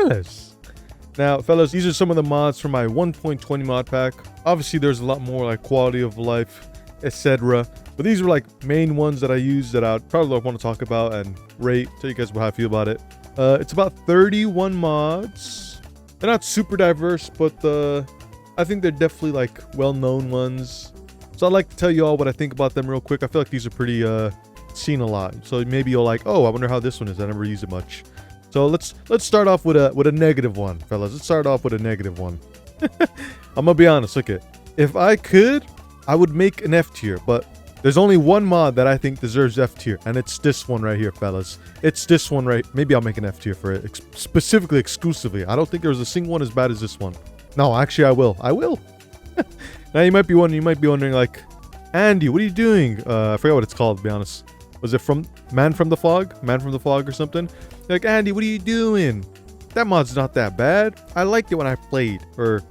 fellas. Now, fellas, these are some of the mods from my 1.20 mod pack. Obviously, there's a lot more like quality of life, etc. But these were like main ones that I used that I'd probably want to talk about and rate. Tell you guys how I feel about it. It's about 31 mods. They're not super diverse, but I think they're definitely like well-known ones. So I'd like to tell you all what I think about them real quick. I feel like these are pretty seen a lot. So maybe you'll like, oh, I wonder how this one is. I never use it much. So let's start off with a negative one, fellas. Let's start off with a negative one. I'm gonna be honest. Look it. If I could, I would make an F tier, but there's only one mod that I think deserves F tier, and it's this one right here, fellas. It's this one right. Maybe I'll make an F tier for it, specifically, exclusively. I don't think there's a single one as bad as this one. No, actually, I will. I will. Now you might be wondering, like, Andy, what are you doing? I forgot what it's called, to be honest. Was it from Man from the Fog or something? Like, Andy, what are you doing? That mod's not that bad. I liked it when I played, or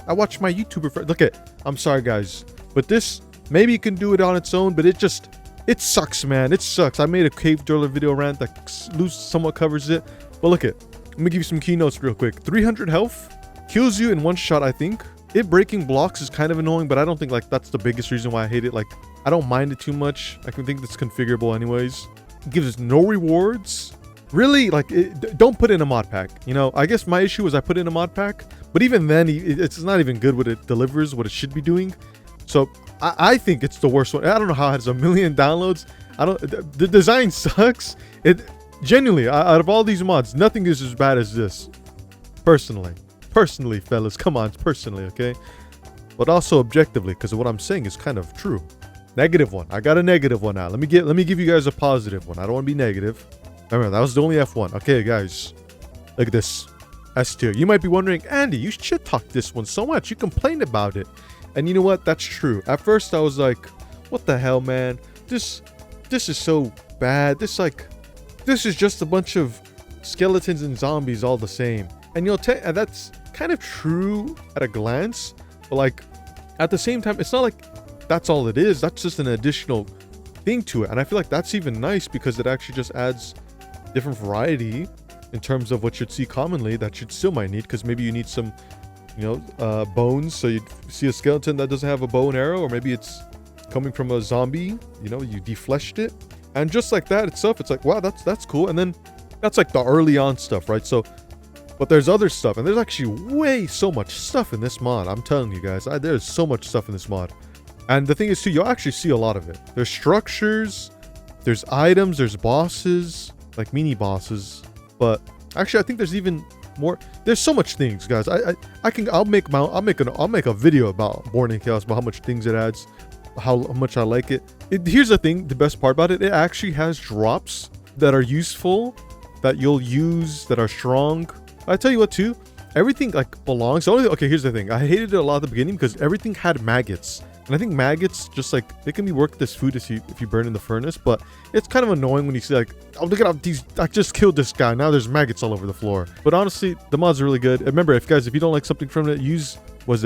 I watched my YouTuber friend. Look at, I'm sorry guys, but this, maybe you can do it on its own, but it sucks, man. It sucks. I made a cave driller video rant that somewhat covers it, but look at, let me give you some keynotes real quick. 300 health, kills you in one shot, I think. It breaking blocks is kind of annoying, but I don't think like that's the biggest reason why I hate it. Like, I don't mind it too much. I can think that's configurable anyways. It gives us no rewards. Really, like, don't put in a mod pack. You know, I guess my issue is I put in a mod pack, but even then, it's not even good what it delivers, what it should be doing. So I think it's the worst one. I don't know how it has 1 million downloads. The design sucks. It genuinely, out of all these mods, nothing is as bad as this. Personally, fellas, come on, personally, okay? But also objectively, because what I'm saying is kind of true. Negative one. I got a negative one now. Let me give you guys a positive one. I don't want to be negative. Remember, that was the only F1. Okay, guys, look at this S tier. You might be wondering, Andy, you shit talk this one so much. You complained about it, and you know what? That's true. At first, I was like, what the hell, man? This is so bad. This is just a bunch of skeletons and zombies all the same. And and that's kind of true at a glance, but like at the same time, it's not like that's all it is. That's just an additional thing to it, and I feel like that's even nice because it actually just adds different variety in terms of what you'd see commonly that you still might need, because maybe you need some, bones, so you'd see a skeleton that doesn't have a bow and arrow, or maybe it's coming from a zombie, you defleshed it, and just like that itself, it's like, wow, that's cool. And then that's like the early on stuff, right? So but there's other stuff, and there's actually so much stuff in this mod. I'm telling you guys, there's so much stuff in this mod. And the thing is too, you'll actually see a lot of it. There's structures, there's items, there's bosses, like mini bosses. But actually, I think there's even more. There's so much things, guys. I'll make a video about Born in Chaos, about how much things it adds, how much I like it. Here's the thing, the best part about it, it actually has drops that are useful, that you'll use, that are strong. I tell you what too, everything like belongs. Okay, here's the thing. I hated it a lot at the beginning because everything had maggots. And I think maggots just like, they can be worked as food if you burn in the furnace, but it's kind of annoying when you see like, oh, look at these, I just killed this guy. Now there's maggots all over the floor. But honestly, the mod's really good. Remember, if you don't like something from it, use,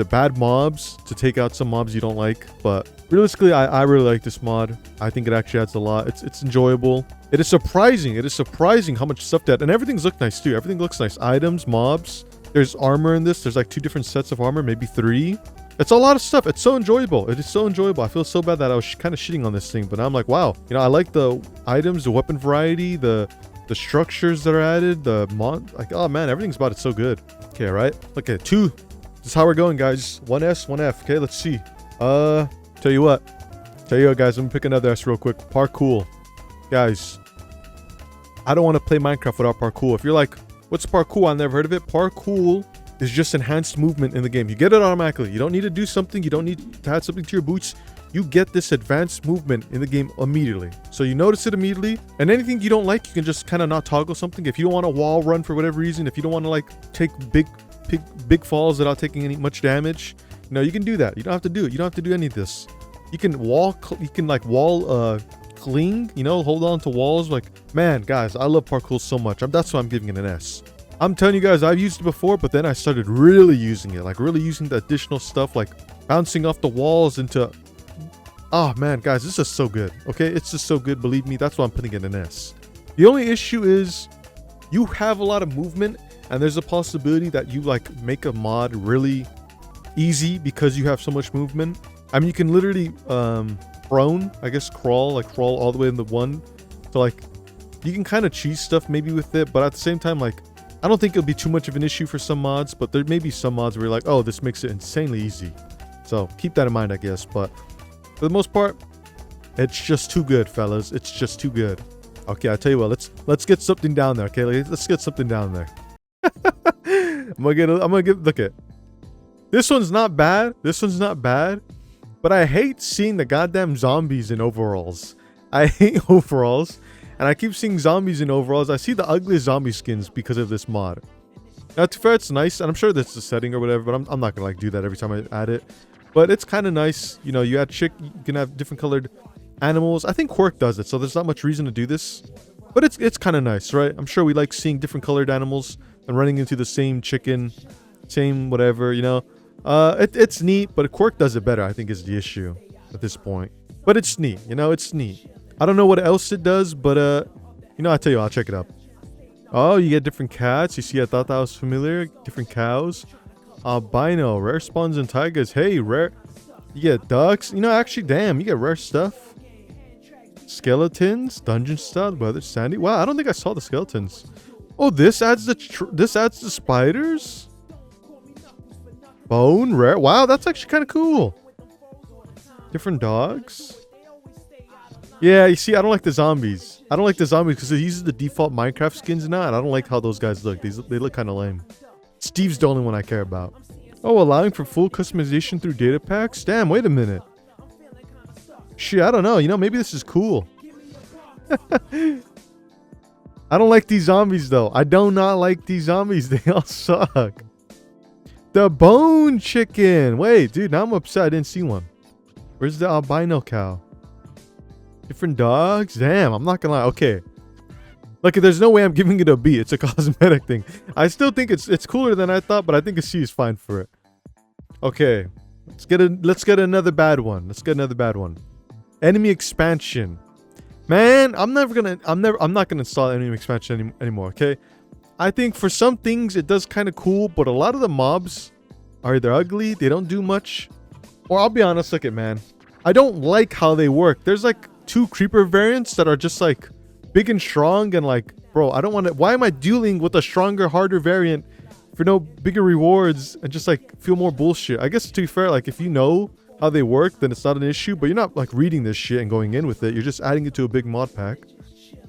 bad mobs to take out some mobs you don't like. But realistically, I really like this mod. I think it actually adds a lot. It's enjoyable. It is surprising how much stuff that, and everything's look nice too. Everything looks nice. Items, mobs. There's armor in this. There's like 2 different sets of armor, maybe 3. It's a lot of stuff. It's so enjoyable. It is so enjoyable. I feel so bad that I was kind of shitting on this thing, but now I'm like, wow. I like the items, the weapon variety, the structures that are added, the mod. Like, oh man, everything's about it so good. Okay, right? Look at 2. This is how we're going, guys. 1 S, 1 F. Okay, let's see. Tell you what, guys. Let me pick another S real quick. Parcool, guys. I don't want to play Minecraft without Parcool. If you're like, what's Parcool? I've never heard of it. Parcool is just enhanced movement in the game. You get it automatically. You don't need to do something. You don't need to add something to your boots. You get this advanced movement in the game immediately. So you notice it immediately. And anything you don't like, you can just kind of not toggle something. If you don't want to wall run for whatever reason, if you don't want to like take big falls without taking much damage, you can do that. You don't have to do it. You don't have to do any of this. You can wall cling, hold on to walls. Like, man, guys, I love Parcool so much. That's why I'm giving it an S. I'm telling you guys, I've used it before, but then I started really using it, like really using the additional stuff, like bouncing off the walls into, oh man, guys, this is so good. Okay, it's just so good. Believe me, that's why I'm putting it in S. The only issue is you have a lot of movement, and there's a possibility that you like make a mod really easy because you have so much movement. I mean, you can literally prone, I guess, crawl all the way in the one. So like you can kind of cheese stuff maybe with it, but at the same time, like I don't think it'll be too much of an issue for some mods, but there may be some mods where you're like, oh, this makes it insanely easy. So keep that in mind, I guess. But for the most part, it's just too good, fellas. It's just too good. Okay, I tell you what, let's get something down there. Okay, let's get something down there. I'm gonna get look at this one's not bad. This one's not bad, but I hate seeing the goddamn zombies in overalls. I hate overalls, and I keep seeing zombies in overalls. I see the ugliest zombie skins because of this mod. Now, to be fair, it's nice, and I'm sure that's the setting or whatever, but I'm not gonna like do that every time I add it. But it's kind of nice, you know. You add you can have different colored animals. I think Quark does it, so there's not much reason to do this, but it's kind of nice, right? I'm sure we like seeing different colored animals and running into the same chicken, same whatever, you know. It's neat, but Quark does it better, I think, is the issue at this point. But it's neat, you know. It's neat. I don't know what else it does, but you know, I tell you, I'll check it up. Oh, you get different cats. You see, I thought that was familiar. Different cows. Albino, rare spawns and tigers. Hey, rare. You get ducks. You know, actually, damn, you get rare stuff. Skeletons, dungeon style, weather, sandy. Wow, I don't think I saw the skeletons. Oh, this adds the spiders. Bone, rare. Wow, that's actually kind of cool. Different dogs. Yeah, you see, I don't like the zombies. I don't like the zombies because it uses the default Minecraft skins now, and I don't like how those guys look. They look kind of lame. Steve's the only one I care about. Oh, allowing for full customization through data packs? Damn, wait a minute. Shit, I don't know. You know, maybe this is cool. I don't like these zombies, though. I do not like these zombies. They all suck. The bone chicken. Wait, dude, now I'm upset I didn't see one. Where's the albino cow? Different dogs? Damn, I'm not gonna lie. Okay. Look, there's no way I'm giving it a B. It's a cosmetic thing. I still think it's cooler than I thought, but I think a C is fine for it. Okay. Let's get another bad one. Let's get another bad one. Enemy expansion. Man, I'm not gonna install enemy expansion anymore, okay? I think for some things it does kind of cool, but a lot of the mobs are either ugly, they don't do much, or I'll be honest, look at man. I don't like how they work. There's like 2 creeper variants that are just like big and strong, and like, bro, I don't want to. Why am I dealing with a stronger, harder variant for no bigger rewards and just like feel more bullshit? I guess to be fair, like if you know how they work, then it's not an issue, but you're not like reading this shit and going in with it. You're just adding it to a big mod pack.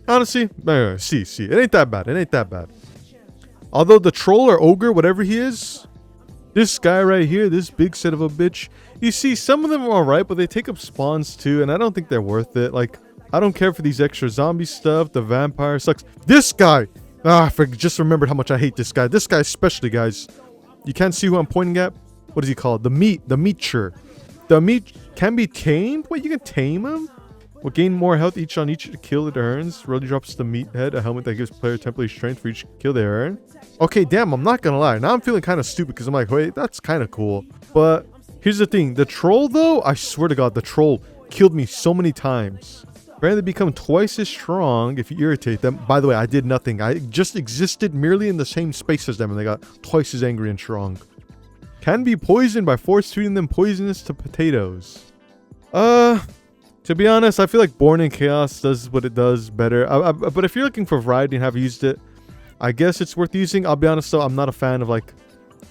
Honestly, see, it ain't that bad. It ain't that bad. Although the troll or ogre, whatever he is, this guy right here, this big son of a bitch, you see, some of them are alright, but they take up spawns too, and I don't think they're worth it. Like, I don't care for these extra zombie stuff. The vampire sucks. This guy! I just remembered how much I hate this guy. This guy especially, guys. You can't see who I'm pointing at? What is he called? The meacher. The meat can be tamed? Wait, you can tame him? Will gain more health on each kill it earns. Really drops the meat head, a helmet that gives player temporary strength for each kill they earn. Okay, damn, I'm not gonna lie. Now I'm feeling kind of stupid because I'm like, wait, that's kind of cool. But here's the thing. The troll, though, I swear to God, the troll killed me so many times. Apparently they become twice as strong if you irritate them. By the way, I did nothing. I just existed merely in the same space as them, and they got twice as angry and strong. Can be poisoned by force feeding them poisonous to potatoes. To be honest, I feel like Born in Chaos does what it does better. But if you're looking for variety and have used it, I guess it's worth using. I'll be honest though, I'm not a fan of like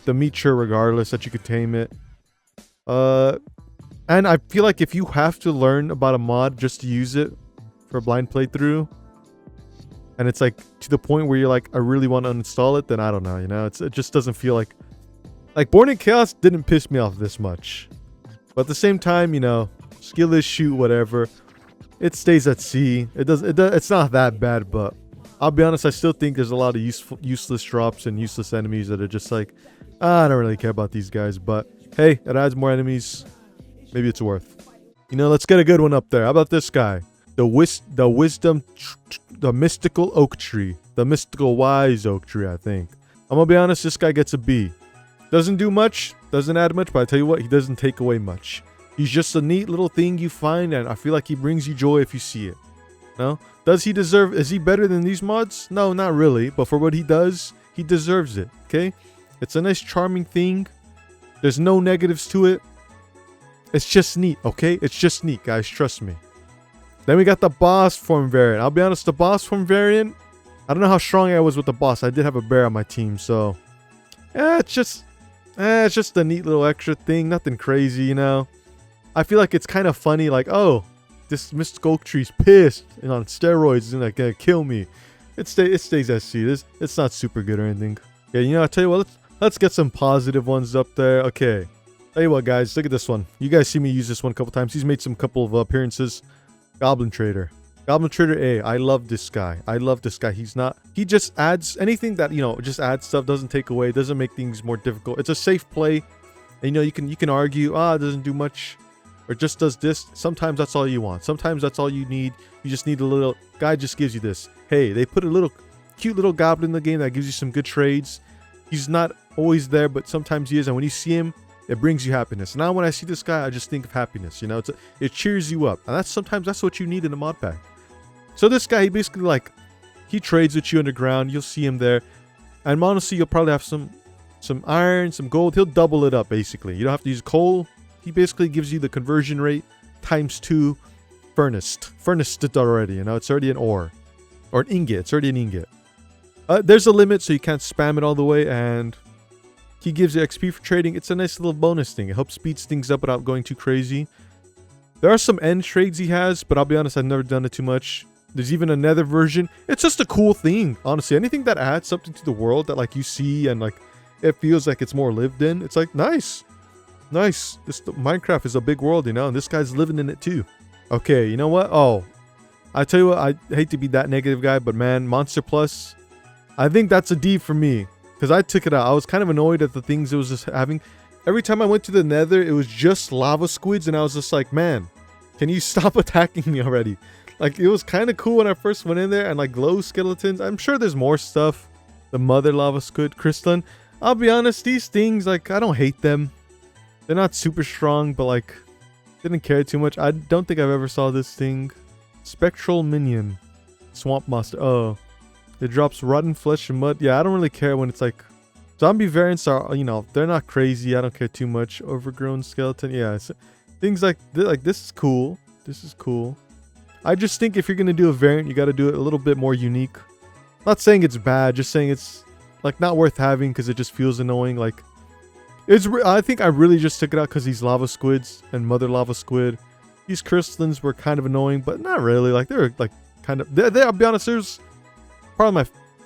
the meature regardless that you could tame it. And I feel like if you have to learn about a mod just to use it for a blind playthrough, and it's like to the point where you're like, I really want to uninstall it, then I don't know, you know, it just doesn't feel like Born in Chaos didn't piss me off this much. But at the same time, you know, skill issue, whatever, it stays at C. It's not that bad, but I'll be honest, I still think there's a lot of useless drops and useless enemies that are just like, I don't really care about these guys, but hey, it adds more enemies. Maybe it's worth. You know, let's get a good one up there. How about this guy? The mystical oak tree. The mystical wise oak tree, I think. I'm gonna be honest, this guy gets a B. Doesn't do much, doesn't add much, but I tell you what, he doesn't take away much. He's just a neat little thing you find, and I feel like he brings you joy if you see it. No? Does he deserve... Is he better than these mods? No, not really. But for what he does, He deserves it, okay? It's a nice, charming thing. There's no negatives to it. It's just neat, okay? It's just neat, guys. Trust me. Then we got the boss form variant. I'll be honest, the boss form variant, I don't know how strong I was with the boss. I did have a bear on my team, so... it's just a neat little extra thing. Nothing crazy, you know? I feel like it's kind of funny, like, oh, this Mystic Oak Tree's pissed and on steroids and like gonna kill me. It stays SC. It's not super good or anything. Yeah, you know, I'll tell you what, let's get some positive ones up there. Okay. Tell you what, guys, look at this one. You guys see me use this one a couple times. He's made some couple of appearances. Goblin Trader. Goblin Trader A. I love this guy. I love this guy. He just adds anything that, you know, just adds stuff, doesn't take away, doesn't make things more difficult. It's a safe play. And, you know, you can argue, it doesn't do much, or just does this. Sometimes that's all you want. Sometimes that's all you need. You just need a little guy just gives you this. Hey, they put a little cute little goblin in the game that gives you some good trades. He's not always there, but sometimes he is. And when you see him, it brings you happiness. Now when I see this guy, I just think of happiness. You know, it cheers you up. And sometimes that's what you need in a mod pack. So this guy, he basically like, he trades with you underground. You'll see him there. And honestly, you'll probably have some iron, some gold. He'll double it up, basically. You don't have to use coal. He basically gives you the conversion rate times 2 furnace. Furnace it already, you know. It's already an ore. Or an ingot. It's already an ingot. There's a limit, so you can't spam it all the way. And he gives you XP for trading. It's a nice little bonus thing. It helps speeds things up without going too crazy. There are some end trades he has, but I'll be honest, I've never done it too much. There's even a nether version. It's just a cool thing, honestly. Anything that adds something to the world that like you see and like it feels like it's more lived in. It's like nice. Nice. Minecraft is a big world, you know, and this guy's living in it too. Okay, you know what? Oh, I tell you what, I hate to be that negative guy, but man, Monster Plus, I think that's a D for me. Because I took it out. I was kind of annoyed at the things it was just having. Every time I went to the nether, it was just lava squids, and I was just like, man, can you stop attacking me already? Like, it was kind of cool when I first went in there, and like glow skeletons. I'm sure there's more stuff. The mother lava squid, crystalline. I'll be honest, these things, like, I don't hate them. They're not super strong, but like, didn't care too much. I don't think I've ever saw this thing. Spectral minion. Swamp monster. Oh. It drops rotten flesh and mud. Yeah, I don't really care when it's like... Zombie variants are, you know, they're not crazy. I don't care too much. Overgrown skeleton. Yeah, things like this is cool. This is cool. I just think if you're going to do a variant, you got to do it a little bit more unique. Not saying it's bad, just saying it's like not worth having because it just feels annoying. Like, I think I really just took it out because these lava squids and mother lava squid. These crystallines were kind of annoying, but not really. Like, they were like kind of... I'll be honest,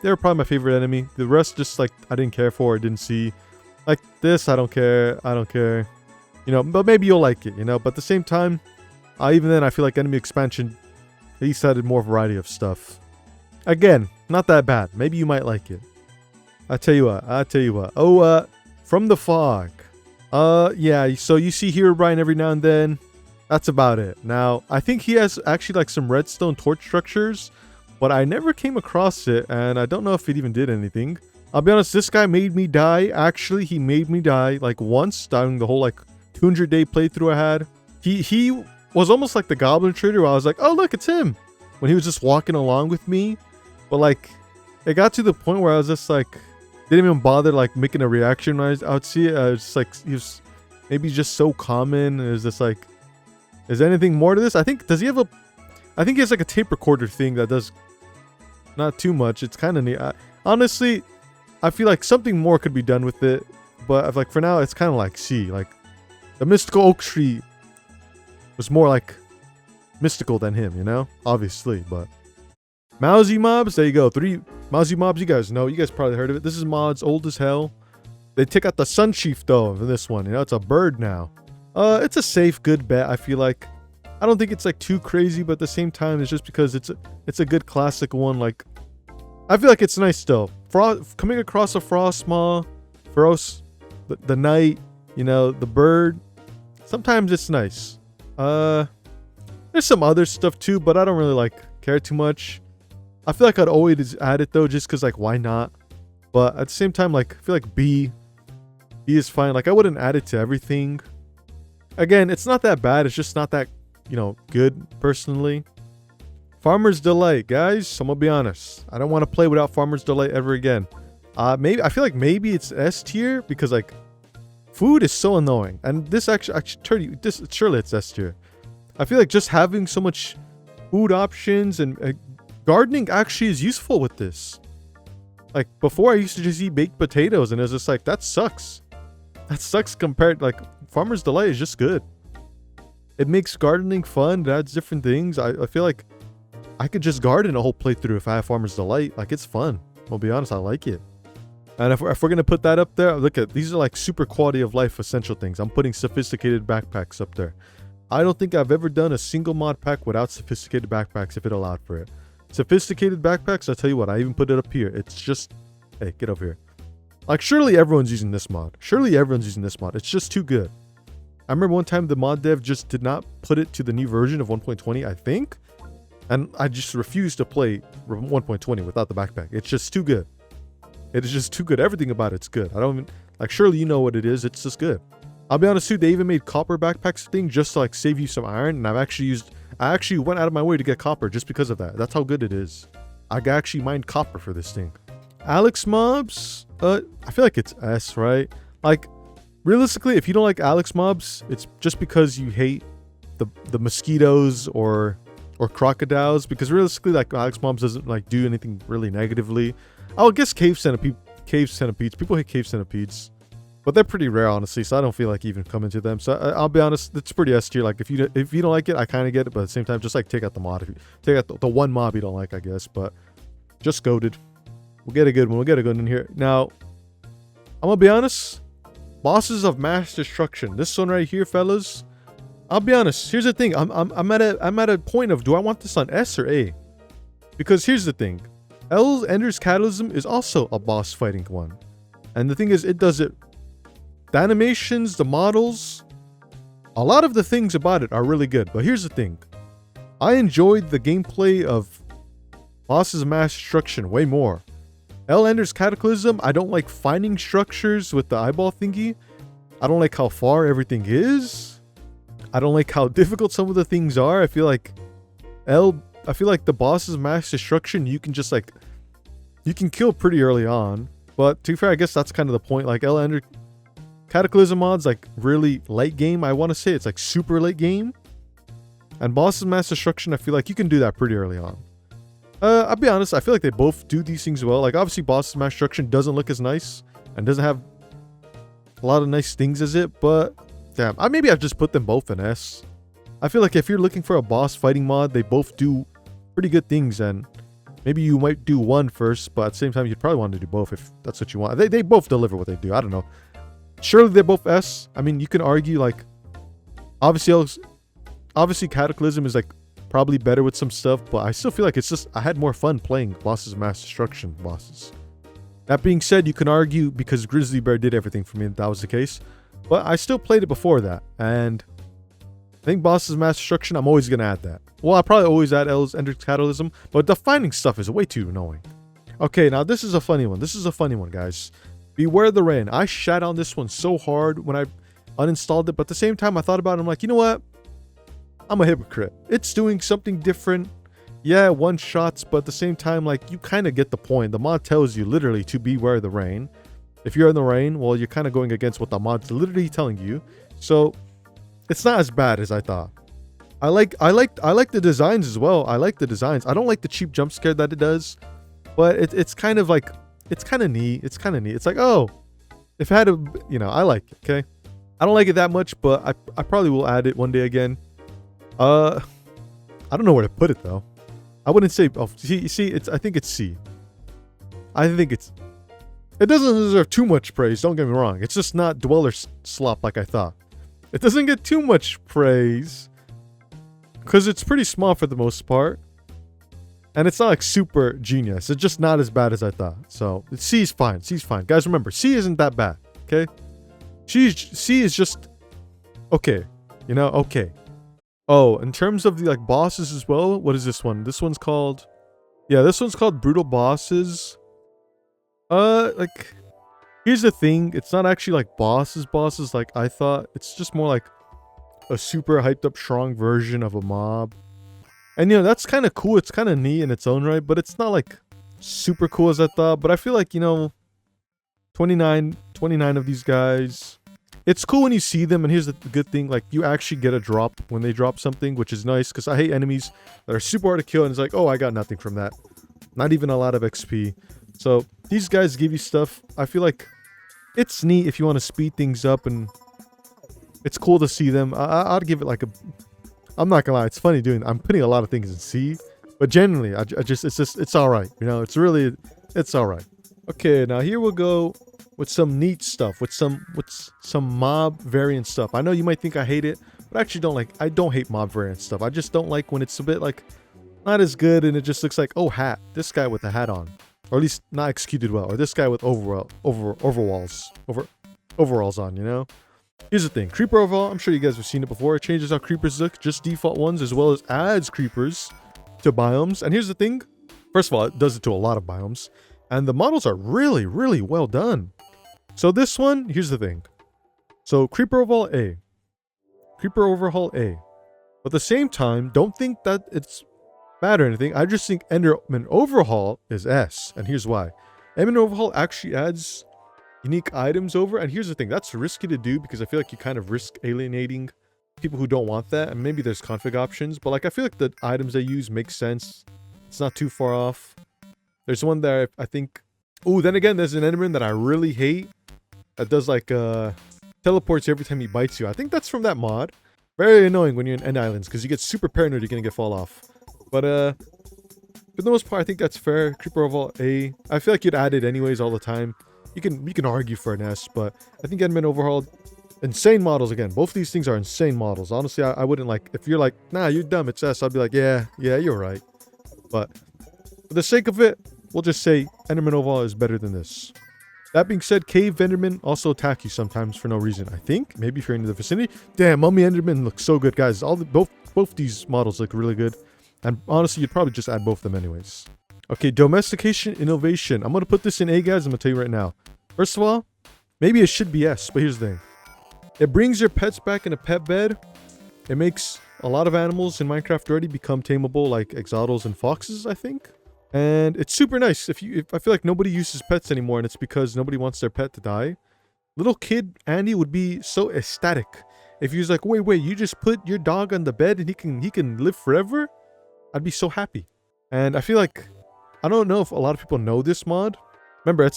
they were probably my favorite enemy. The rest just like I didn't care for, I didn't see. Like this, I don't care. I don't care. You know, but maybe you'll like it, you know. But at the same time, even then I feel like enemy expansion at least added more variety of stuff. Again, not that bad. Maybe you might like it. I tell you what. Oh, from the fog. Yeah, so you see Herobrine every now and then. That's about it. Now, I think he has actually like some redstone torch structures. But I never came across it, and I don't know if it even did anything. I'll be honest, this guy made me die. Actually, he made me die, like, once, during the whole, like, 200-day playthrough I had. He was almost like the Goblin Trader, where I was like, oh, look, it's him. When he was just walking along with me. But, like, it got to the point where I was just, like, didn't even bother, like, making a reaction when I would see it. I was just, like, he was maybe just so common. It was just, like, is there anything more to this? I think he has, like, a tape recorder thing that does... Not too much. It's kind of neat. Honestly, I feel like something more could be done with it. But like for now, it's kind of like like the mystical oak tree was more like mystical than him, you know? Obviously, but Mowzie mobs. There you go. 3 Mowzie mobs. You guys know. You guys probably heard of it. This is mods old as hell. They take out the sun chief though for this one. You know, it's a bird now. It's a safe, good bet. I feel like. I don't think it's like too crazy, but at the same time, it's just because it's a good classic one. Like, I feel like it's nice still. Coming across a frost maw, the knight, you know, the bird. Sometimes it's nice. There's some other stuff too, but I don't really like care too much. I feel like I'd always add it though, just because like why not? But at the same time, like I feel like B is fine. Like I wouldn't add it to everything. Again, it's not that bad. It's just not that, you know, good personally. Farmer's Delight, guys. I'm gonna be honest. I don't want to play without Farmer's Delight ever again. Maybe I feel like maybe it's S tier because like food is so annoying, and this actually this surely it's S tier. I feel like just having so much food options and gardening actually is useful with this. Like before, I used to just eat baked potatoes, and it was just like that sucks. That sucks compared like Farmer's Delight is just good. It makes gardening fun. It adds different things. I feel like I could just garden a whole playthrough if I have Farmer's Delight. Like it's fun. I'll be honest, I like it. And if we're gonna put that up there, look at these are like super quality of life essential things. I'm putting sophisticated backpacks up there. I don't think I've ever done a single mod pack without sophisticated backpacks if it allowed for it. Sophisticated backpacks, I'll tell you what, I even put it up here. It's just, hey, get over here. Like surely everyone's using this mod. Surely everyone's using this mod. It's just too good. I remember one time the mod dev just did not put it to the new version of 1.20, I think. And I just refused to play 1.20 without the backpack. It's just too good. It is just too good. Everything about it's good. I don't even, like surely you know what it is. It's just good. I'll be honest too, they even made copper backpacks thing just to like save you some iron, and I actually went out of my way to get copper just because of that. That's how good it is. I actually mined copper for this thing. Alex mobs, I feel like it's S, right? Like realistically, if you don't like Alex mobs, it's just because you hate the mosquitoes or crocodiles, because realistically like Alex mobs doesn't like do anything really negatively. I'll guess cave centipedes. People hate cave centipedes. But they're pretty rare, honestly, so I don't feel like even coming to them. So I'll be honest, it's pretty S tier. Like if you don't like it, I kind of get it, but at the same time, just like take out the mod. If you take out the one mob you don't like, I guess. But just goated. We'll get a good one. We'll get a good one in here. Now, I'm gonna be honest. Bosses of mass destruction. This one right here, fellas. I'll be honest. Here's the thing. I'm at a point of, do I want this on S or A? Because here's the thing. Ender's Cataclysm is also a boss fighting one, and the thing is, it does it. The animations, the models, a lot of the things about it are really good. But here's the thing. I enjoyed the gameplay of Bosses of Mass Destruction way more. Ender's Cataclysm, I don't like finding structures with the eyeball thingy. I don't like how far everything is. I don't like how difficult some of the things are. I feel like the Bosses of Mass Destruction, you can just like, you can kill pretty early on. But to be fair, I guess that's kind of the point. Like Ender Cataclysm mods, like really late game. I want to say it's like super late game. And Bosses of Mass Destruction, I feel like you can do that pretty early on. I'll be honest, I feel like they both do these things well. Like obviously Bosses of Mass Destruction doesn't look as nice and doesn't have a lot of nice things as it, but damn, maybe I've just put them both in S. I feel like if you're looking for a boss fighting mod, they both do pretty good things, and maybe you might do one first, but at the same time, you'd probably want to do both if that's what you want. They both deliver what they do. I don't know. Surely they're both S. I mean, you can argue like, obviously Cataclysm is like probably better with some stuff, but I still feel like it's just, I had more fun playing Bosses of Mass Destruction bosses. That being said, you can argue because Grizzly Bear did everything for me that was the case, but I still played it before that, and I think Bosses of Mass Destruction, I'm always going to add that. Well, I'll probably always add Ender Cataclysm, but the finding stuff is way too annoying. Okay, now this is a funny one. This is a funny one, guys. Beware the Rain. I shat on this one so hard when I uninstalled it, but at the same time, I thought about it, I'm like, you know what? I'm a hypocrite. It's doing something different. Yeah, one shots, but at the same time, like, you kind of get the point. The mod tells you literally to beware the rain. If you're in the rain, well, you're kind of going against what the mod's literally telling you. So it's not as bad as I thought. I like the designs as well. I like the designs. I don't like the cheap jump scare that it does, but it's kind of like, it's kind of neat. It's kind of neat. It's like, oh, if I had a, you know, I like it, okay? I don't like it that much, but I probably will add it one day again. I don't know where to put it though. I wouldn't say, oh, see, I think it's C. It doesn't deserve too much praise, don't get me wrong. It's just not Dweller slop like I thought. It doesn't get too much praise, because it's pretty small for the most part. And it's not like super genius. It's just not as bad as I thought. So C is fine. C is fine. Guys, remember, C isn't that bad, okay? C is just okay. You know, okay. Oh, in terms of the like bosses as well, what is this one? This one's called, yeah, this one's called Brutal Bosses. Like, here's the thing. It's not actually like bosses like I thought. It's just more like a super hyped up strong version of a mob. And, you know, that's kind of cool. It's kind of neat in its own right, but it's not like super cool as I thought. But I feel like, you know, 29 of these guys. It's cool when you see them, and here's the good thing, like, you actually get a drop when they drop something, which is nice, because I hate enemies that are super hard to kill, and it's like, oh, I got nothing from that. Not even a lot of XP. So, these guys give you stuff. I feel like it's neat if you want to speed things up, and it's cool to see them. I'd give it like a... I'm not gonna lie, it's funny doing... I'm putting a lot of things in C, but generally, it's alright, you know? It's alright. Okay, now here we'll go with some neat stuff, with some mob variant stuff. I know you might think I hate it, but I actually don't hate mob variant stuff. I just don't like when it's a bit like not as good and it just looks like, oh, hat, this guy with a hat on, or at least not executed well, or this guy with overalls on, you know. Here's the thing, creeper overhaul, I'm sure you guys have seen it before. It changes how creepers look, just default ones, as well as adds creepers to biomes. And here's the thing, first of all, it does it to a lot of biomes, and the models are really, really well done. So this one, here's the thing. So Creeper Overhaul A. Creeper Overhaul A. But at the same time, don't think that it's bad or anything. I just think Endermen Overhaul is S. And here's why. Endermen Overhaul actually adds unique items over. And here's the thing. That's risky to do because I feel like you kind of risk alienating people who don't want that. And maybe there's config options. But like I feel like the items they use make sense. It's not too far off. There's one that I think... Oh, then again, there's an Enderman that I really hate. That does like teleports every time he bites you. I think that's from that mod. Very annoying when you're in End Islands because you get super paranoid you're gonna get fall off. But for the most part, I think that's fair. Creeper Overhaul A. I feel like you'd add it anyways all the time. You can argue for an S, but I think Enderman Overhaul, insane models again. Both of these things are insane models. Honestly, I wouldn't like, if you're like, nah, you're dumb, it's S, I'd be like, yeah, you're right. But for the sake of it, we'll just say Enderman Overhaul is better than this. That being said, Cave Endermen also attack you sometimes for no reason. I think maybe if you're in the vicinity. Damn, Mummy Enderman looks so good, guys. Both these models look really good, and honestly, you'd probably just add both of them anyways. Okay, Domesticaion Innovation. I'm gonna put this in A, guys. I'm gonna tell you right now. First of all, maybe it should be S, but here's the thing: it brings your pets back in a pet bed. It makes a lot of animals in Minecraft already become tameable, like exodos and foxes, I think. And it's super nice. If I feel like nobody uses pets anymore, and it's because nobody wants their pet to die. Little kid Andy would be so ecstatic if he was like, wait, you just put your dog on the bed and he can live forever. I'd be so happy. And I feel like, I don't know if a lot of people know this mod. Remember, it's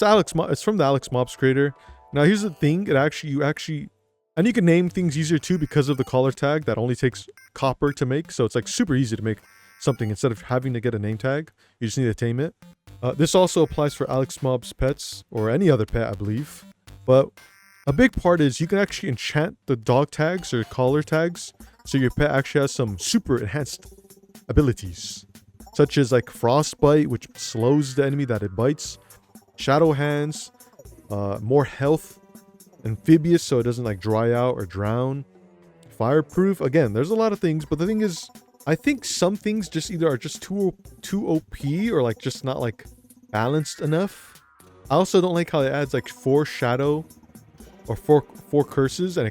from the Alex Mobs creator. Now here's the thing, and you can name things easier too because of the collar tag that only takes copper to make. So it's like super easy to make something instead of having to get a name tag. You just need to tame it. This also applies for Alex Mob's pets or any other pet, I believe. But a big part is you can actually enchant the dog tags or collar tags so your pet actually has some super enhanced abilities, such as like frostbite, which slows the enemy that it bites, shadow hands, more health, amphibious so it doesn't like dry out or drown, fireproof. Again, there's a lot of things, but the thing is, I think some things just either are just too OP or like just not like balanced enough. I also don't like how it adds like 4 shadow or four curses, and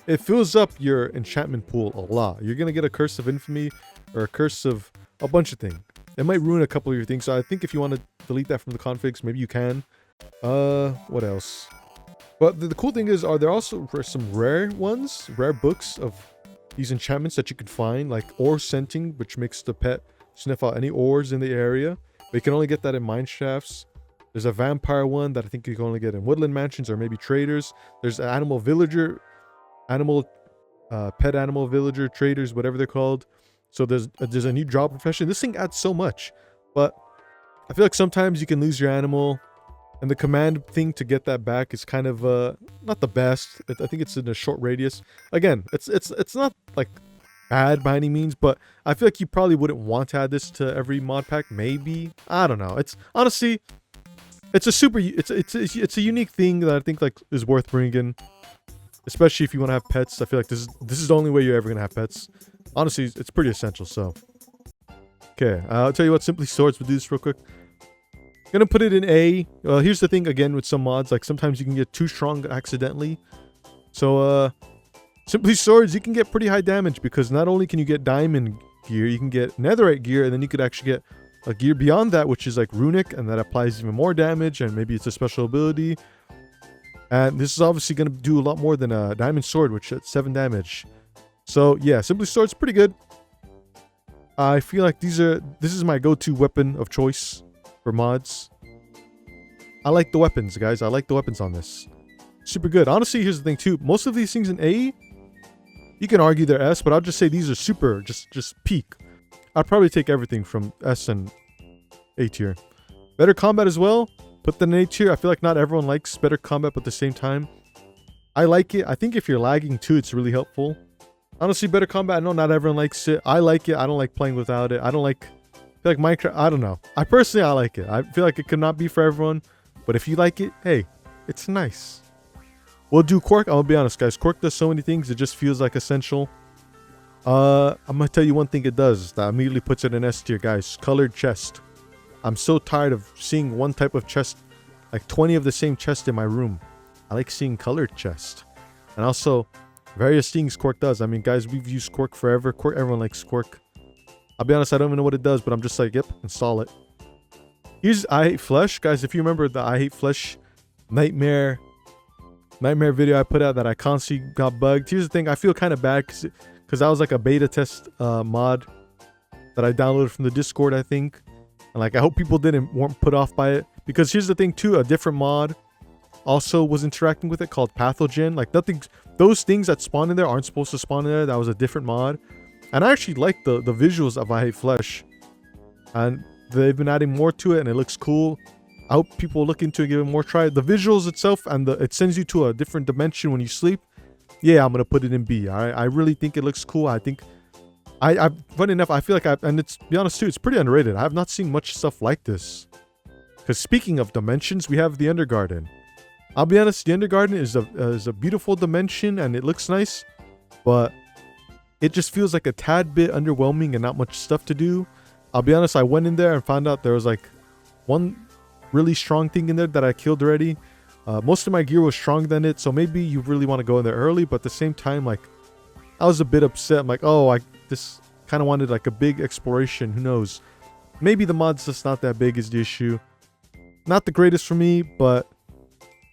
it fills up your enchantment pool a lot. You're gonna get a curse of infamy or a curse of a bunch of things. It might ruin a couple of your things. So I think if you want to delete that from the configs, maybe you can. What else? But the cool thing is, there also some rare ones, rare books of these enchantments that you can find, like ore scenting, which makes the pet sniff out any ores in the area. But you can only get that in mine shafts. There's a vampire one that I think you can only get in woodland mansions or maybe traders. There's an animal villager, pet animal villager traders, whatever they're called. So there's a new job profession. This thing adds so much, but I feel like sometimes you can lose your animal, and the command thing to get that back is kind of not the best. I think it's in a short radius. Again, it's not like bad by any means, but I feel like you probably wouldn't want to add this to every mod pack. Maybe, I don't know. It's honestly, it's a unique thing that I think like is worth bringing, especially if you want to have pets. I feel like this is the only way you're ever gonna have pets. Honestly, it's pretty essential. So, okay, I'll tell you what. Simply Swords. We'll do this real quick. Gonna put it in A. Well, here's the thing again with some mods, like sometimes you can get too strong accidentally. So Simply Swords, you can get pretty high damage because not only can you get diamond gear, you can get netherite gear, and then you could actually get a gear beyond that, which is like runic, and that applies even more damage, and maybe it's a special ability. And this is obviously going to do a lot more than a diamond sword, which at 7 damage. So yeah, Simply Sword's pretty good. I feel like this is my go-to weapon of choice for mods. I like the weapons, guys. I like the weapons on this. Super good. Honestly, here's the thing too. Most of these things in A, you can argue they're S, but I'll just say these are super, just peak. I'd probably take everything from S and A tier. Better combat as well. Put them in A tier. I feel like not everyone likes better combat, but at the same time, I like it. I think if you're lagging too, it's really helpful. Honestly, better combat. I know not everyone likes it. I like it. I don't like playing without it. I feel like Minecraft. I don't know. I like it. I feel like it could not be for everyone, but if you like it, hey, it's nice. We'll do Quark. I'm gonna be honest, guys. Quark does so many things. It just feels like essential. I'm gonna tell you one thing it does that immediately puts it in S tier, guys. Colored chest. I'm so tired of seeing one type of chest, like 20 of the same chest in my room. I like seeing colored chest. And also, various things Quark does. I mean, guys, we've used Quark forever. Everyone likes Quark. I'll be honest, I don't even know what it does, but I'm just like, yep, install it. Here's I Hate Flesh. Guys, if you remember the I Hate Flesh nightmare video I put out that I constantly got bugged. Here's the thing, I feel kind of bad because that was like a beta test mod that I downloaded from the Discord, I think. And like, I hope people weren't put off by it, because here's the thing too, a different mod also was interacting with it called Pathogen. Like those things that spawn in there aren't supposed to spawn in there. That was a different mod. And I actually like the visuals of I Hate Flesh, and they've been adding more to it and it looks cool. I hope people look into it, give it more try. The visuals itself and it sends you to a different dimension when you sleep. Yeah, I'm gonna put it in B. I really think it looks cool. I think funny enough, I feel like and it's, to be honest too, it's pretty underrated. I have not seen much stuff like this. Because speaking of dimensions, we have the Undergarden. I'll be honest, the Undergarden is a beautiful dimension and it looks nice, but it just feels like a tad bit underwhelming and not much stuff to do. I'll be honest, I went in there and found out there was like one really strong thing in there that I killed already. Most of my gear was stronger than it, so maybe you really want to go in there early, but at the same time, like, I was a bit upset. I'm like, oh, this kind of wanted like a big exploration. Who knows? Maybe the mod's just not that big is the issue. Not the greatest for me, but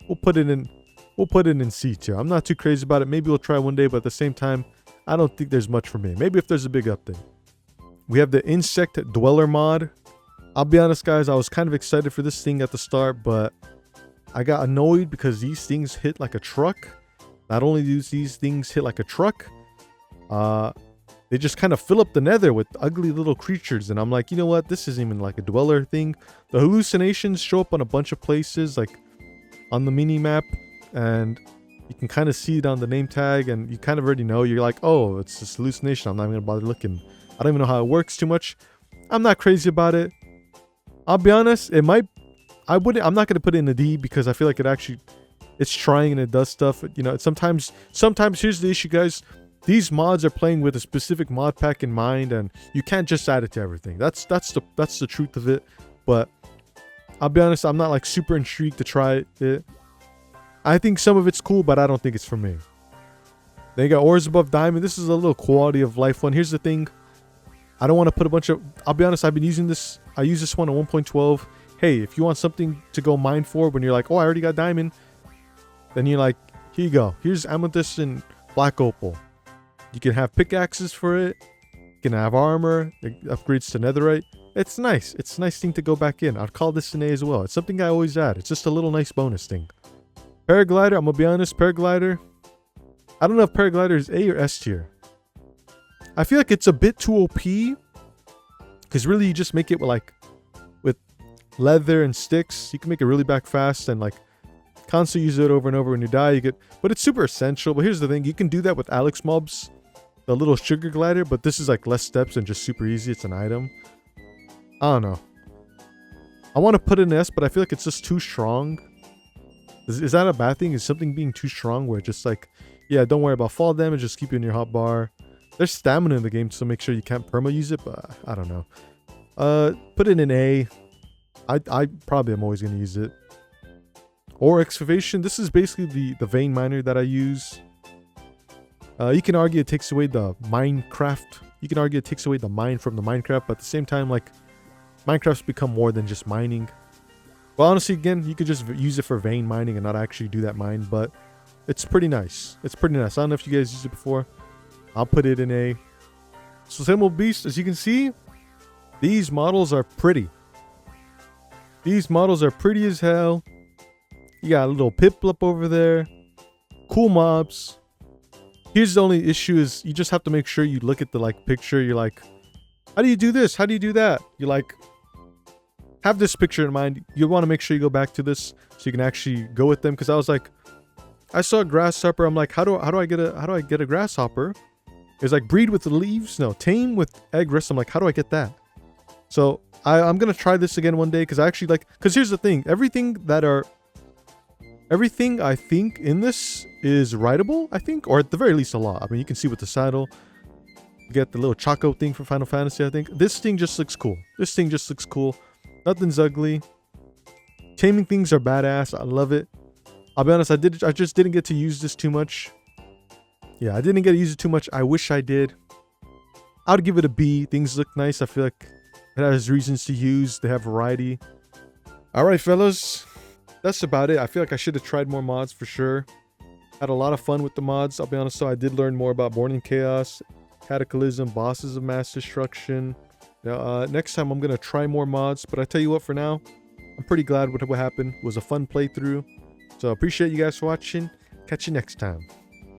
we'll put it in C tier. I'm not too crazy about it. Maybe we'll try one day, but at the same time, I don't think there's much for me. Maybe if there's a big update. We have the Insect Dweller mod. I'll be honest, guys, I was kind of excited for this thing at the start, but I got annoyed because these things hit like a truck. Not only do these things hit like a truck, they just kind of fill up the nether with ugly little creatures. And I'm like, you know what? This isn't even like a dweller thing. The hallucinations show up on a bunch of places, like on the mini map, and you can kind of see it on the name tag, and you kind of already know. You're like, oh, it's this hallucination. I'm not even gonna bother looking. I don't even know how it works too much. I'm not crazy about it. I'll be honest, I'm not gonna put it in a D because I feel like it's trying and it does stuff. You know, sometimes here's the issue, guys. These mods are playing with a specific mod pack in mind, and you can't just add it to everything. That's the truth of it. But I'll be honest, I'm not like super intrigued to try it. I think some of it's cool, but I don't think it's for me. Then you got Ores Above Diamond. This is a little quality of life one. Here's the thing. I don't want to put a bunch of... I'll be honest, I've been using this... I use this one at 1.12. Hey, if you want something to go mine for when you're like, oh, I already got diamond, then you're like, here you go. Here's amethyst and black opal. You can have pickaxes for it. You can have armor. It upgrades to netherite. It's nice. It's a nice thing to go back in. I'd call this an A as well. It's something I always add. It's just a little nice bonus thing. Paraglider, I'm going to be honest. Paraglider, I don't know if Paraglider is A or S tier. I feel like it's a bit too OP, because really you just make it with leather and sticks. You can make it really back fast and like constantly use it over and over when you die. But it's super essential. But here's the thing, you can do that with Alex mobs, the little sugar glider, but this is like less steps and just super easy. It's an item. I don't know. I want to put it in S, but I feel like it's just too strong. Is that a bad thing? Is something being too strong where just like, yeah, don't worry about fall damage, just keep it in your hotbar. There's stamina in the game, so make sure you can't perma use it, but I don't know. Put it in A. I probably am always going to use it. Or Excavation. This is basically the vein miner that I use. You can argue it takes away the Minecraft. You can argue it takes away the mine from the Minecraft, but at the same time, like, Minecraft's become more than just mining. Well, honestly, again, you could just use it for vein mining and not actually do that mine, but it's pretty nice. It's pretty nice. I don't know if you guys used it before. I'll put it in a... So Tameable Beasts, as you can see, these models are pretty. These models are pretty as hell. You got a little Piplup over there. Cool mobs. Here's the only issue is you just have to make sure you look at the like picture. You're like, how do you do this? How do you do that? You like, have this picture in mind. You want to make sure you go back to this so you can actually go with them. Because I was like, I saw a grasshopper. I'm like, how do I get a grasshopper? It's like breed with the leaves. No, tame with egg rest. I'm like, how do I get that? So I'm gonna try this again one day because I actually like. Because here's the thing, everything I think in this is rideable. I think, or at the very least a lot. I mean, you can see with the saddle. You get the little Choco thing for Final Fantasy. I think this thing just looks cool. This thing just looks cool. Nothing's ugly. Taming things are badass. I love it. I'll be honest, I just didn't get to use this too much. Yeah, I didn't get to use it too much. I wish I did. I would give it a B. Things look nice. I feel like it has reasons to use. They have variety. Alright, fellas. That's about it. I feel like I should have tried more mods for sure. Had a lot of fun with the mods. I'll be honest, so I did learn more about Born in Chaos, Cataclysm, Bosses of Mass Destruction. Now, next time I'm going to try more mods. But I tell you what, for now, I'm pretty glad with what happened. It was a fun playthrough. So I appreciate you guys for watching. Catch you next time.